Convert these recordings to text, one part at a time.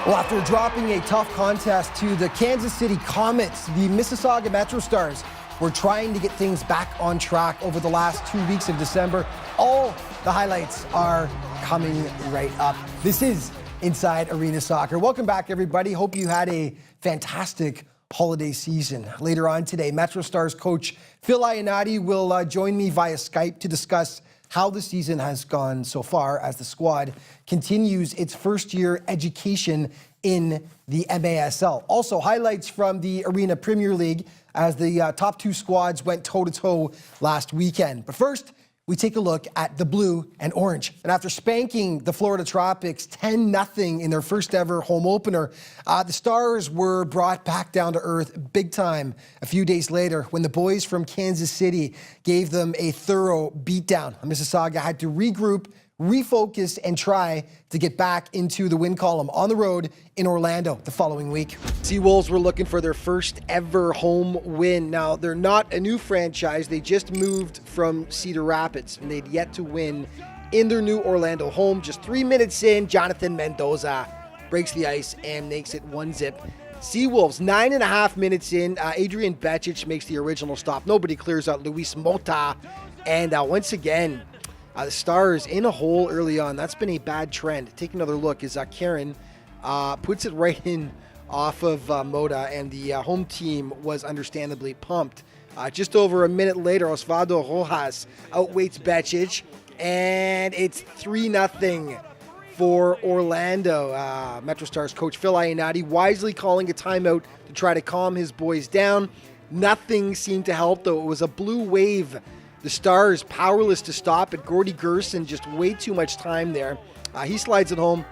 Well, after dropping a tough contest to the Kansas City Comets, the Mississauga Metro Stars were trying to get things back on track over the last 2 weeks of December. All the highlights are coming right up. This is Inside Arena Soccer. Welcome back, everybody. Hope you had a fantastic holiday season. Later on today, Metro Stars coach Phil Ionati will join me via Skype to discuss how the season has gone so far as the squad continues its first-year education in the MASL. Also, highlights from the Arena Premier League as the top two squads went toe-to-toe last weekend. But first, we take a look at the blue and orange. And after spanking the Florida Tropics 10-0 in their first ever home opener, the Stars were brought back down to earth big time a few days later when the boys from Kansas City gave them a thorough beatdown. Mississauga had to regroup, refocus, and try to get back into the win column on the road in Orlando the following week. Seawolves were looking for their first ever home win. Now, they're not a new franchise. They just moved from Cedar Rapids, and they'd yet to win in their new Orlando home. Just 3 minutes in, Jonathan Mendoza breaks the ice and makes it 1-0. Seawolves, 9.5 minutes in, Adrian Becic makes the original stop. Nobody clears out Luis Mota, and once again, the Stars in a hole early on. That's been a bad trend. Take another look as Karen puts it right in off of Mota, and the home team was understandably pumped. Just over a minute later, Osvaldo Rojas outweights Becic, and it's 3-0 for Orlando. Metro Stars coach Phil Ionati wisely calling a timeout to try to calm his boys down. Nothing seemed to help, though. It was a blue wave. The Stars powerless to stop it. Gordy Gerson just way too much time there. He slides it home,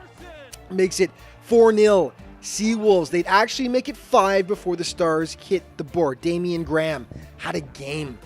makes it 4-0. Seawolves, they'd actually make it 5 before the Stars hit the board. Damian Graham had a game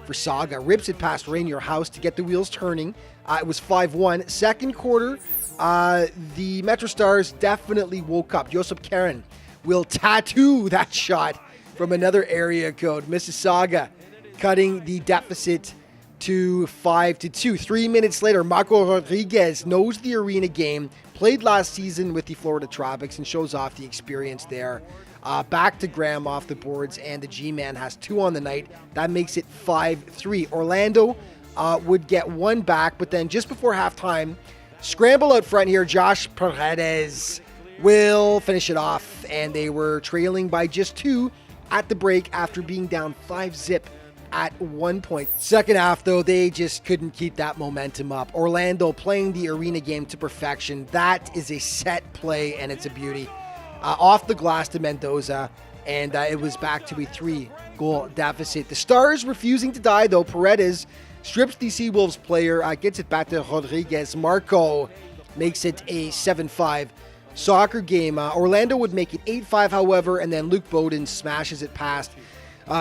for Saga. Rips it past Rainier House to get the wheels turning. It was 5-1. Second quarter, the Metro Stars definitely woke up. Joseph Karen will tattoo that shot from another area code. Mississauga cutting the deficit to 5-2. 3 minutes later, Marco Rodriguez knows the arena game, played last season with the Florida Tropics, and shows off the experience there. Back to Graham off the boards, and the G-Man has 2 on the night. That makes it 5-3. Orlando would get 1 back, but then just before halftime, scramble out front here, Josh Paredes will finish it off, and they were trailing by just 2 at the break after being down 5-0 at one point. Second half, though, they just couldn't keep that momentum up. Orlando playing the arena game to perfection. That is a set play, and it's a beauty. Off the glass to Mendoza, and it was back to a 3-goal deficit. The Stars refusing to die, though. Paredes strips the Seawolves player, gets it back to Rodriguez. Marco makes it a 7-5 soccer game. Orlando would make it 8-5, however, and then Luke Bowden smashes it past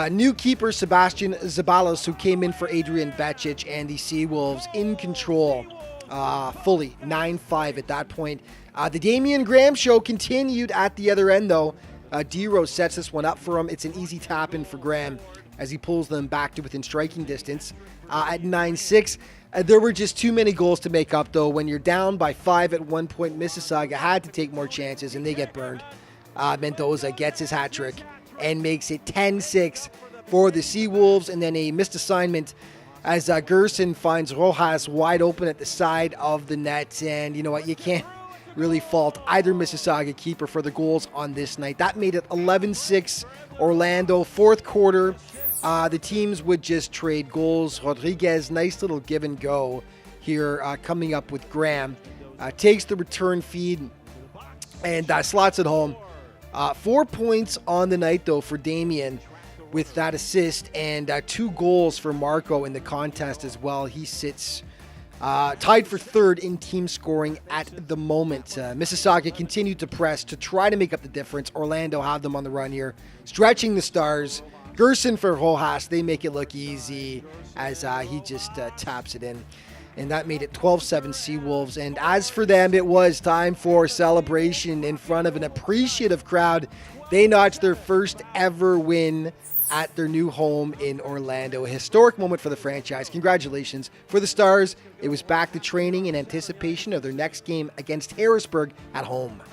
new keeper Sebastian Zabalos, who came in for Adrian Becic, and the Seawolves in control fully 9-5 at that point. The Damian Graham show continued at the other end, though. D-Rose sets this one up for him. It's an easy tap in for Graham as he pulls them back to within striking distance at 9-6. There were just too many goals to make up, though. When you're down by 5 at one point, Mississauga had to take more chances, and they get burned. Mendoza gets his hat trick and makes it 10-6 for the Seawolves, and then a missed assignment as Gerson finds Rojas wide open at the side of the net. And you know what? You can't really fault either Mississauga keeper for the goals on this night. That made it 11-6 Orlando. Fourth quarter, the teams would just trade goals. Rodriguez, nice little give and go here coming up with Graham. Takes the return feed and slots it home. 4 points on the night, though, for Damian with that assist, and 2 goals for Marco in the contest as well. He sits tied for third in team scoring at the moment. Mississauga continued to press to try to make up the difference. Orlando have them on the run here, stretching the Stars. Gerson for Rojas, they make it look easy as he just taps it in. And that made it 12-7 Seawolves. And as for them, it was time for celebration in front of an appreciative crowd. They notched their first ever win at their new home in Orlando. A historic moment for the franchise. Congratulations for the Stars. It was back to training in anticipation of their next game against Harrisburg at home.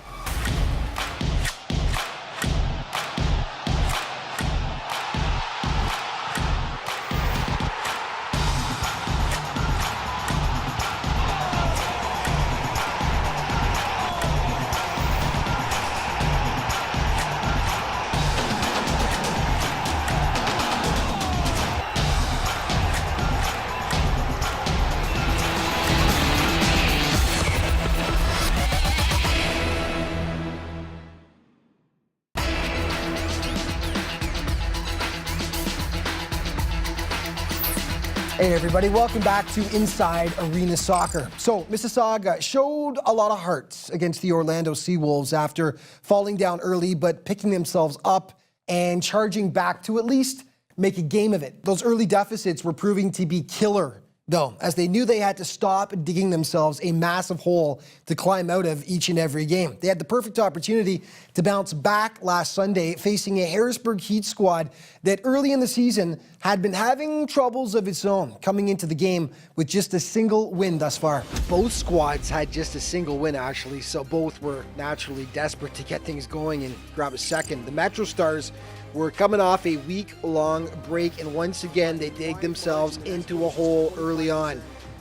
Hey everybody, welcome back to Inside Arena Soccer. So Mississauga showed a lot of hearts against the Orlando Seawolves after falling down early but picking themselves up and charging back to at least make a game of it. Those early deficits were proving to be killer though, as they knew they had to stop digging themselves a massive hole to climb out of each and every game. They had the perfect opportunity to bounce back last Sunday, facing a Harrisburg Heat squad that early in the season had been having troubles of its own, coming into the game with just a single win thus far. Both squads had just a single win, actually, so both were naturally desperate to get things going and grab a second. The Metro Stars were coming off a week-long break, and once again, they dig themselves into a hole early on.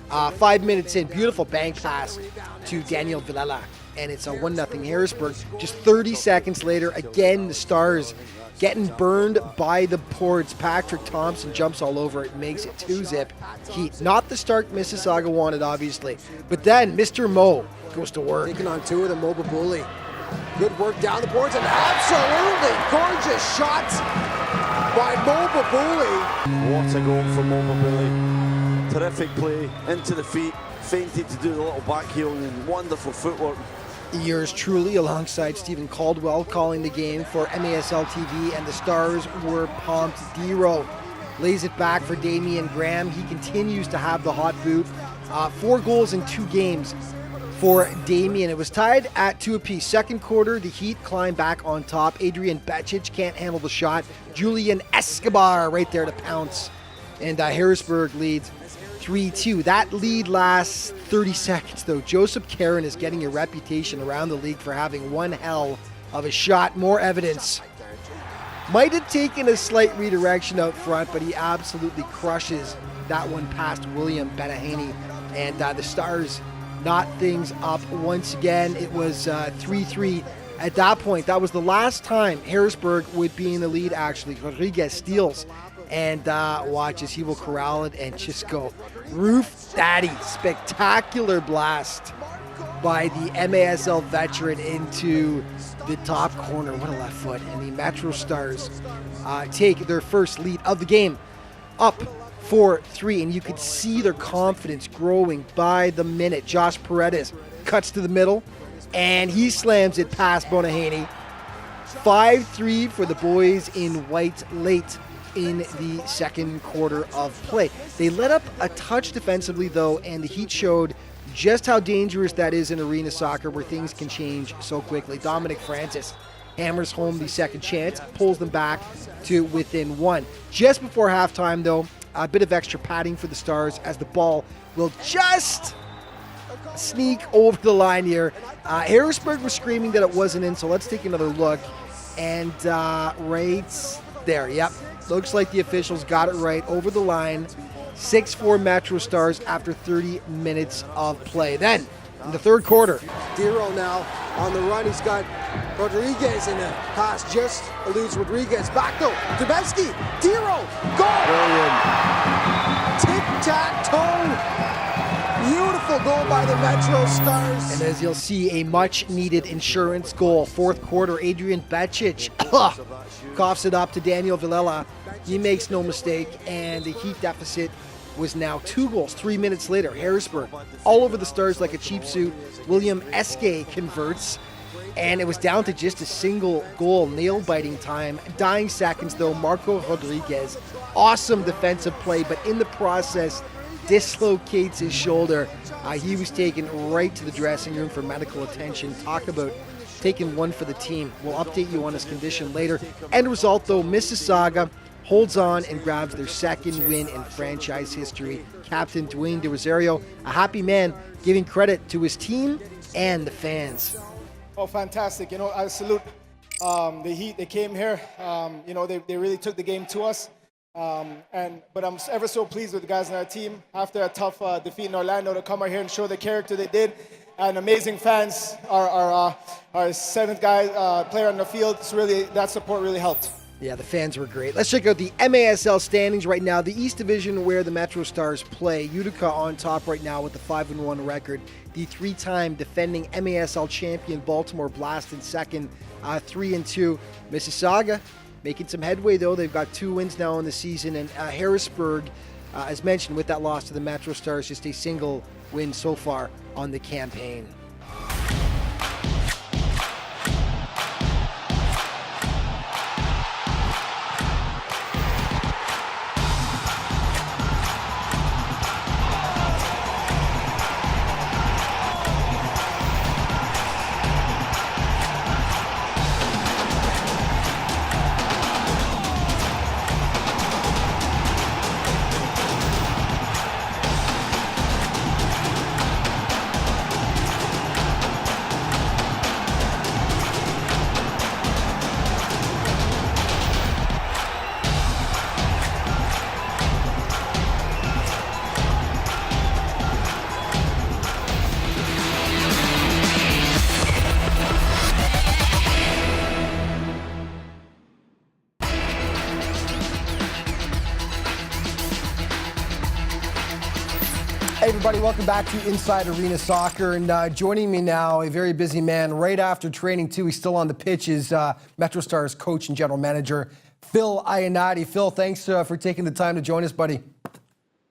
5 minutes in, beautiful bank pass to Daniel Villela, and it's a 1-0 Harrisburg. Just 30 seconds later, again, the Stars getting burned by the boards. Patrick Thompson jumps all over it, makes it 2-zip Heat. Not the start Mississauga wanted, obviously, but then Mr. Mo goes to work. Taking on two of the Mobile Bully. Good work down the boards and absolutely gorgeous shots by Mobile Bully. What a goal from Mobile Bully. Terrific play into the feet, feinted to do the little back heel and wonderful footwork. Yours truly, alongside Stephen Caldwell, calling the game for MASL TV, and the Stars were pumped. D-Row lays it back for Damian Graham. He continues to have the hot boot. 4 goals in 2 games for Damian. It was tied at 2 apiece. Second quarter, the Heat climb back on top. Adrian Becic can't handle the shot. Julian Escobar right there to pounce. And Harrisburg leads 3-2. That lead lasts 30 seconds, though. Joseph Karen is getting a reputation around the league for having one hell of a shot. More evidence. Might have taken a slight redirection out front, but he absolutely crushes that one past William Benahaney. And the Stars knot things up once again. It was 3-3 at that point. That was the last time Harrisburg would be in the lead, actually. Rodriguez steals and watches. He will corral it and just go roof daddy. Spectacular blast by the MASL veteran into the top corner. What a left foot. And the Metro Stars take their first lead of the game, up 4-3, and you could see their confidence growing by the minute. Josh Paredes cuts to the middle, and he slams it past Bonahaney. 5-3 for the boys in white late in the second quarter of play. They let up a touch defensively, though, and the Heat showed just how dangerous that is in arena soccer, where things can change so quickly. Dominic Francis hammers home the second chance, pulls them back to within 1. Just before halftime, though, a bit of extra padding for the Stars as the ball will just sneak over the line here. Harrisburg was screaming that it wasn't in, so let's take another look. And right there, yep. Looks like the officials got it right over the line. 6-4 Metro Stars after 30 minutes of play. Then, in the third quarter, D-Row now on the run. He's got Rodriguez, and the pass just eludes Rodriguez. Back though, Dubevsky, D-Row, goal! Brilliant. Tic-tac-toe. Beautiful goal by the Metro Stars. And as you'll see, a much-needed insurance goal. Fourth quarter, Adrian Becic coughs it up to Daniel Villela. He makes no mistake, and the Heat deficit was now 2 goals 3 minutes later. Harrisburg all over the Stars like a cheap suit. William Eske converts, and it was down to just a single goal. Nail-biting time. Dying seconds, though, Marco Rodriguez. Awesome defensive play, but in the process, dislocates his shoulder. He was taken right to the dressing room for medical attention. Talk about taking one for the team. We'll update you on his condition later. End result, though, Mississauga holds on and grabs their second win in franchise history. Captain Dwayne De Rosario, a happy man, giving credit to his team and the fans. Oh, fantastic. You know, I salute the Heat. They came here. You know, they really took the game to us. But I'm ever so pleased with the guys on our team. After a tough defeat in Orlando, to come out here and show the character they did. And amazing fans, our seventh guy player on the field. It's really, that support really helped. Yeah, the fans were great. Let's check out the MASL standings right now. The East Division, where the Metro Stars play. Utica on top right now with the 5-1 record. The 3-time defending MASL champion Baltimore Blast in second, 3-2. Mississauga making some headway, though. They've got 2 wins now in the season. And Harrisburg As mentioned, with that loss to the Metro Stars, just a single win so far on the campaign. Hey everybody, welcome back to Inside Arena Soccer, and joining me now, a very busy man right after training too. He's still on the pitch, is Metro Stars coach and general manager Phil Iannotti. Phil, thanks for taking the time to join us, buddy.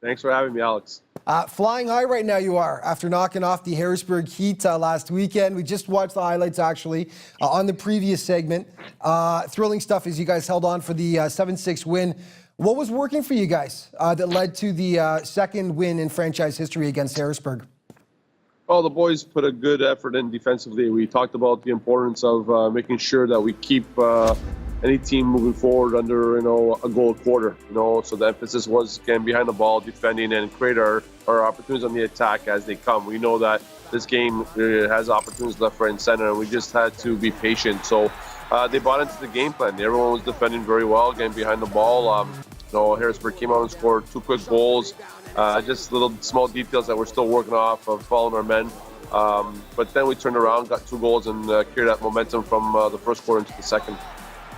Thanks for having me, Alex. Flying high right now you are, after knocking off the Harrisburg Heat last weekend. We just watched the highlights actually on the previous segment. Thrilling stuff as you guys held on for the 7-6 win. What was working for you guys that led to the second win in franchise history against Harrisburg? Well, the boys put a good effort in defensively. We talked about the importance of making sure that we keep any team moving forward under, a goal a quarter. So the emphasis was getting behind the ball, defending, and create our opportunities on the attack as they come. We know that this game has opportunities left, right, and center, and we just had to be patient. So they bought into the game plan. Everyone was defending very well, getting behind the ball. Harrisburg came out and scored 2 quick goals. Just little small details that we're still working off of following our men. But then we turned around, got 2 goals, and carried that momentum from the first quarter into the second.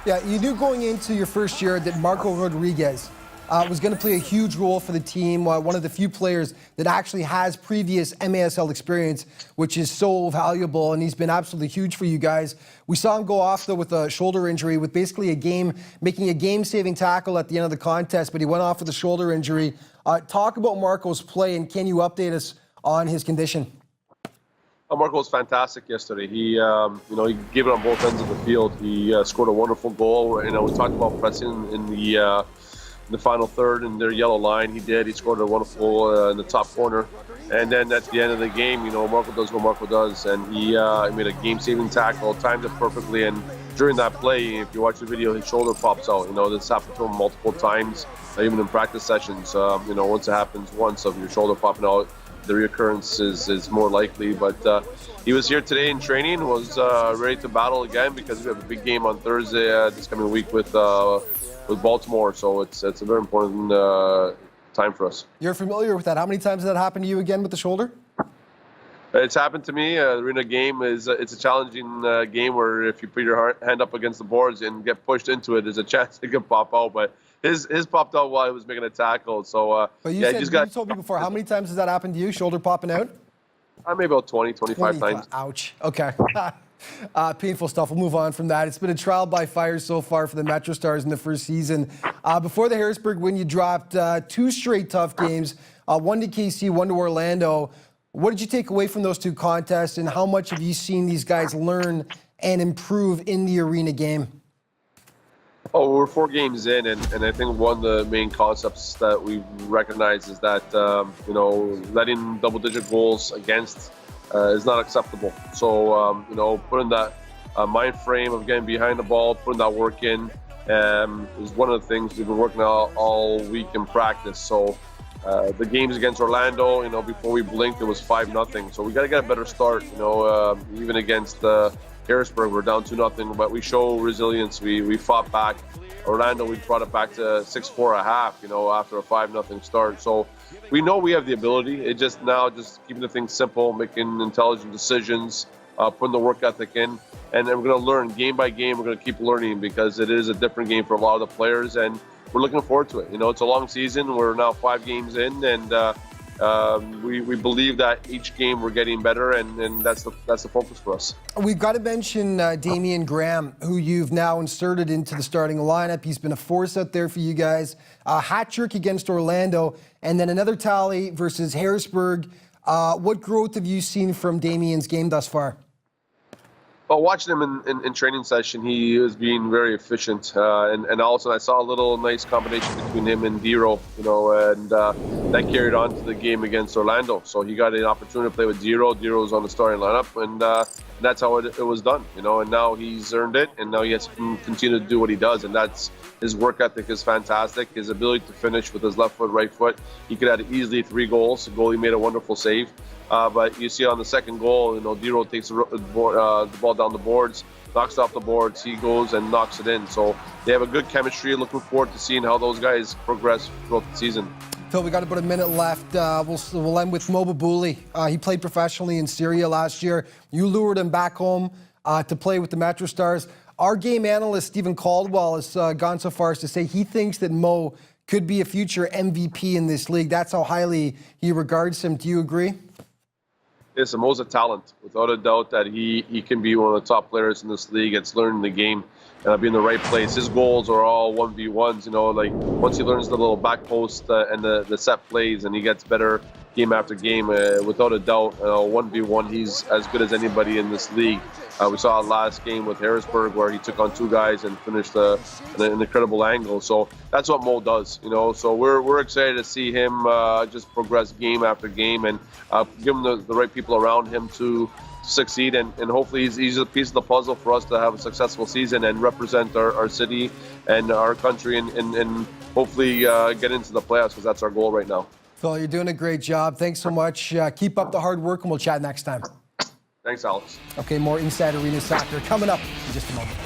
Yeah, you knew going into your first year that Marco Rodriguez was going to play a huge role for the team, one of the few players that actually has previous MASL experience, which is so valuable, and he's been absolutely huge for you guys. We saw him go off, though, with a shoulder injury, with basically making a game-saving tackle at the end of the contest, but he went off with a shoulder injury. Talk about Marco's play, and can you update us on his condition? Marco was fantastic yesterday. He gave it on both ends of the field. He scored a wonderful goal. We talked about pressing in the final third in their yellow line. He did. He scored a wonderful in the top corner. And then at the end of the game, Marco does what Marco does, and he made a game-saving tackle, timed it perfectly. And during that play, if you watch the video, his shoulder pops out. This happened to him multiple times, even in practice sessions. Once it happens once of your shoulder popping out, the reoccurrence is more likely. But he was here today in training, was ready to battle again because we have a big game on Thursday this coming week with Baltimore. So it's a very important time for us. You're familiar with that. How many times has that happened to you again with the shoulder? It's happened to me. The arena game it's a challenging game where if you put your hand up against the boards and get pushed into it, there's a chance it could pop out. But his popped out while he was making a tackle. So but you told me before, how many times has that happened to you, shoulder popping out? Maybe about 25 times. Ouch. Okay. Painful stuff. We'll move on from that. It's been a trial by fire so far for the Metro Stars in the first season. Before the Harrisburg win, you dropped 2 straight tough games, 1 to KC, 1 to Orlando. What did you take away from those 2 contests, and how much have you seen these guys learn and improve in the arena game? Oh, we're 4 games in, and I think one of the main concepts that we recognize is that, letting double-digit goals against is not acceptable. So, putting that mind frame of getting behind the ball, putting that work in, is one of the things we've been working on all week in practice. So, the games against Orlando, before we blinked, it was 5-0. So we got to get a better start. Even against Harrisburg, we're down 2-0, but we show resilience. We fought back. Orlando, we brought it back to 6-4 at half, after a 5-0 start. So we know we have the ability. It just keeping the things simple, making intelligent decisions, putting the work ethic in. And then we're going to learn game by game. We're going to keep learning because it is a different game for a lot of the players. And we're looking forward to it. It's a long season. We're now 5 games in, and We believe that each game we're getting better, and that's the focus for us. We've got to mention Damian Graham, who you've now inserted into the starting lineup. He's been a force out there for you guys. A hat trick against Orlando, and then another tally versus Harrisburg. What growth have you seen from Damian's game thus far? Well, watching him in training session, he is being very efficient, and also I saw a little nice combination between him and Dero, and that carried on to the game against Orlando. So he got an opportunity to play with Dero. Dero's on the starting lineup, and that's how it was done, and now he's earned it, and now he has to continue to do what he does, and that's his work ethic is fantastic. His ability to finish with his left foot, right foot. He could have easily 3 goals. The goalie made a wonderful save. But you see on the second goal, Dero takes the ball down the boards, knocks it off the boards. He goes and knocks it in. So they have a good chemistry. Looking forward to seeing how those guys progress throughout the season. Phil, we got about a minute left. We'll end with Mo Babuli. He played professionally in Syria last year. You lured him back home to play with the Metro Stars. Our game analyst, Stephen Caldwell, has gone so far as to say he thinks that Mo could be a future MVP in this league. That's how highly he regards him. Do you agree? Yes, Mo's a talent, without a doubt that he can be one of the top players in this league. It's learning the game and be in the right place. His goals are all 1v1s, like once he learns the little back post and the set plays and he gets better game after game, without a doubt, 1v1, he's as good as anybody in this league. We saw last game with Harrisburg where he took on 2 guys and finished an incredible angle. So that's what Mo does, So we're excited to see him just progress game after game and give him the right people around him to succeed. And hopefully he's a piece of the puzzle for us to have a successful season and represent our city and our country and hopefully get into the playoffs, because that's our goal right now. Phil, you're doing a great job. Thanks so much. Keep up the hard work, and we'll chat next time. Thanks, Alex. Okay, more Inside Arena Soccer coming up in just a moment.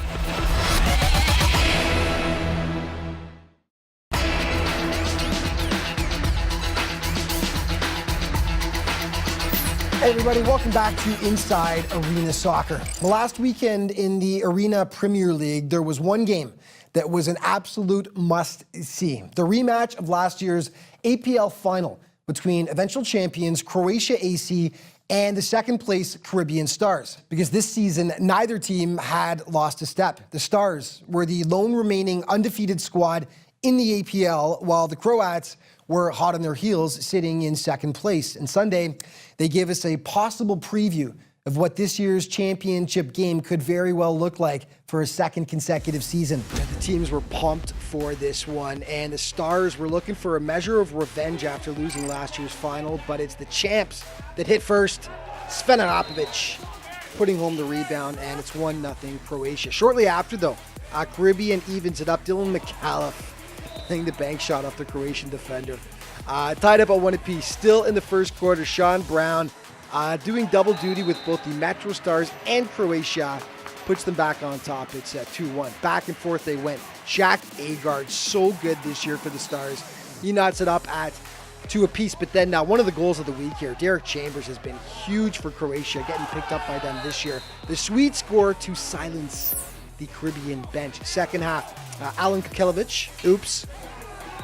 Hey everybody, welcome back to Inside Arena Soccer. Well, last weekend in the Arena Premier League, there was one game that was an absolute must-see. The rematch of last year's APL final between eventual champions Croatia AC and the second-place Caribbean Stars. Because this season, neither team had lost a step. The Stars were the lone remaining undefeated squad in the APL, while the Croats were hot on their heels, sitting in second place. And Sunday, they gave us a possible preview of what this year's championship game could very well look like for a second consecutive season. The teams were pumped for this one, and the Stars were looking for a measure of revenge after losing last year's final, but it's the champs that hit first. Sven Anapovic putting home the rebound, and it's 1-0 Croatia. Shortly after, though, Caribbean evens it up. Dylan McAuliffe hitting the bank shot off the Croatian defender. Tied up at 1 apiece. Still in the first quarter, Sean Brown doing double duty with both the Metro Stars and Croatia, puts them back on top. It's 2-1. Back and forth they went. Jack Agard, so good this year for the Stars. He knots it up at 2 apiece. But then one of the goals of the week here, Derek Chambers has been huge for Croatia, getting picked up by them this year. The sweet score to silence the Caribbean bench. Second half, Alan Kakelevic,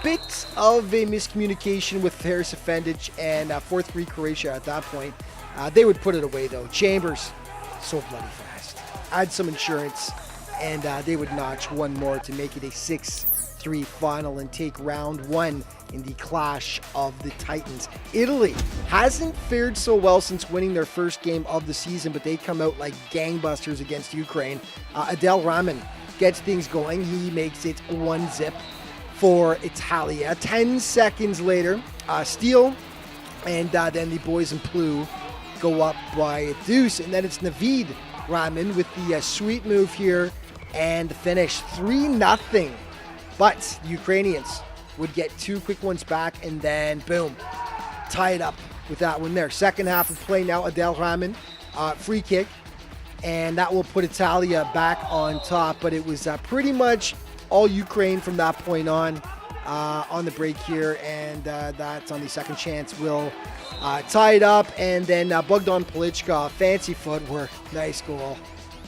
bit of a miscommunication with Haris Efendic and 4-3 Croatia at that point. They would put it away though. Chambers, so bloody fast. Add some insurance and they would notch one more to make it a 6-3 final and take round 1 in the clash of the Titans. Italy hasn't fared so well since winning their first game of the season, but they come out like gangbusters against Ukraine. Adel Rahman gets things going. He makes it 1-0 for Italia. 10 seconds later, Steele and then the boys in blue go up by a deuce, and then it's Navid Rahman with the sweet move here and finish 3-0. But the Ukrainians would get 2 quick ones back, and then boom, tie it up with that one there. Second half of play now, Adel Rahman, free kick, and that will put Italia back on top. But it was pretty much all Ukraine from that point on the break here, and that's on the second chance. Will tie it up, and then Bogdan Polichka, fancy footwork, nice goal,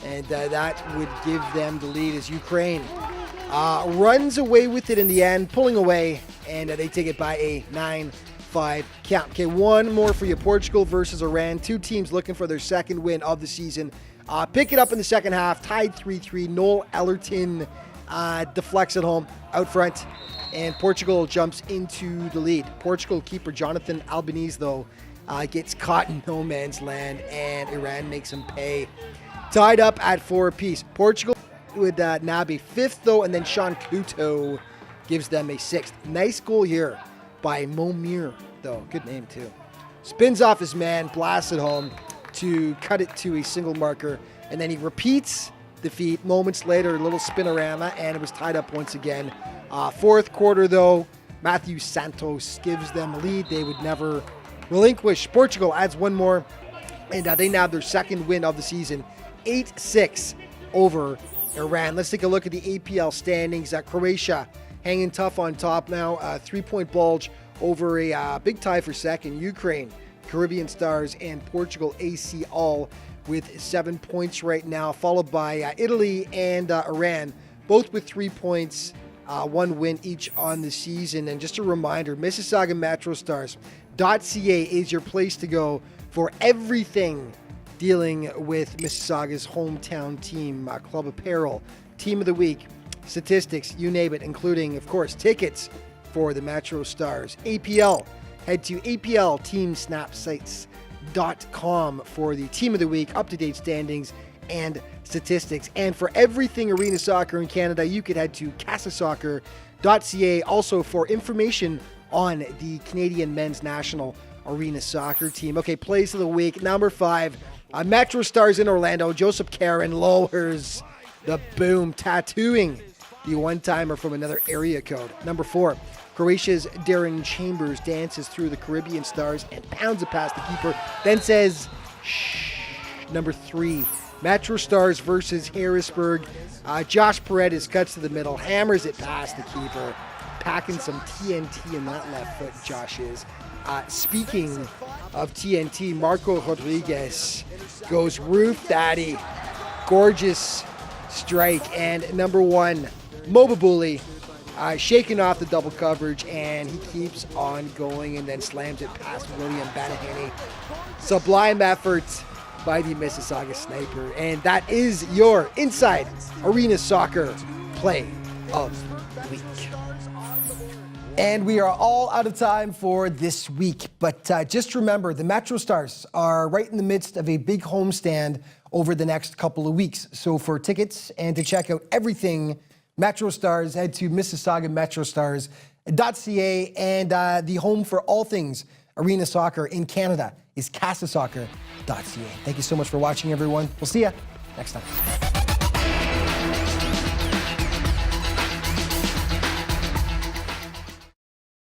and that would give them the lead as Ukraine runs away with it in the end, pulling away, and they take it by a 9-5 5 count. Okay, one more for you. Portugal versus Iran. Two teams looking for their second win of the season. Pick it up in the second half. Tied 3-3. Noel Ellerton deflects at home out front. And Portugal jumps into the lead. Portugal keeper Jonathan Albanese, though, gets caught in no man's land. And Iran makes him pay. Tied up at 4 apiece. Portugal would now be 5th, though. And then Sean Couto gives them a 6th. Nice goal here by Momir, though. Good name, too. Spins off his man, blasts it home to cut it to a single marker. And then he repeats the feat. Moments later, a little spinorama, and it was tied up once again. Fourth quarter, though, Matthew Santos gives them a lead they would never relinquish. Portugal adds one more, and they now have their second win of the season. 8-6 over Iran. Let's take a look at the APL standings. Croatia hanging tough on top now. 3-point bulge over a big tie for second. Ukraine, Caribbean Stars, and Portugal AC all with 7 points right now, followed by Italy and Iran, both with 3 points, 1 win each on the season. And just a reminder, Mississauga MetroStars.ca is your place to go for everything dealing with Mississauga's hometown team, club apparel, team of the week, statistics, you name it, including, of course, tickets for the Metro Stars. APL, head to aplteamsnapsites.com for the team of the week, up-to-date standings, and statistics. And for everything arena soccer in Canada, you could head to casasoccer.ca also for information on the Canadian men's national arena soccer team. Okay, plays of the week. Number 5, Metro Stars in Orlando. Joseph Karen lowers the boom, tattooing the one-timer from another area code. Number 4, Croatia's Darren Chambers dances through the Caribbean Stars and pounds it past the keeper, then says, shh. Number 3, Metro Stars versus Harrisburg. Josh Paredes cuts to the middle, hammers it past the keeper, packing some TNT in that left foot, Josh is. Speaking of TNT, Marco Rodriguez goes roof daddy. Gorgeous strike. And number 1, Mobabuli, shaking off the double coverage, and he keeps on going and then slams it past William Banahany. Sublime effort by the Mississauga Sniper. And that is your Inside Arena Soccer Play of the Week. And we are all out of time for this week. But just remember, the Metro Stars are right in the midst of a big homestand over the next couple of weeks. So for tickets and to check out everything Metro Stars, head to MississaugaMetroStars.ca. And the home for all things arena soccer in Canada is casasoccer.ca. Thank you so much for watching, everyone. We'll see you next time.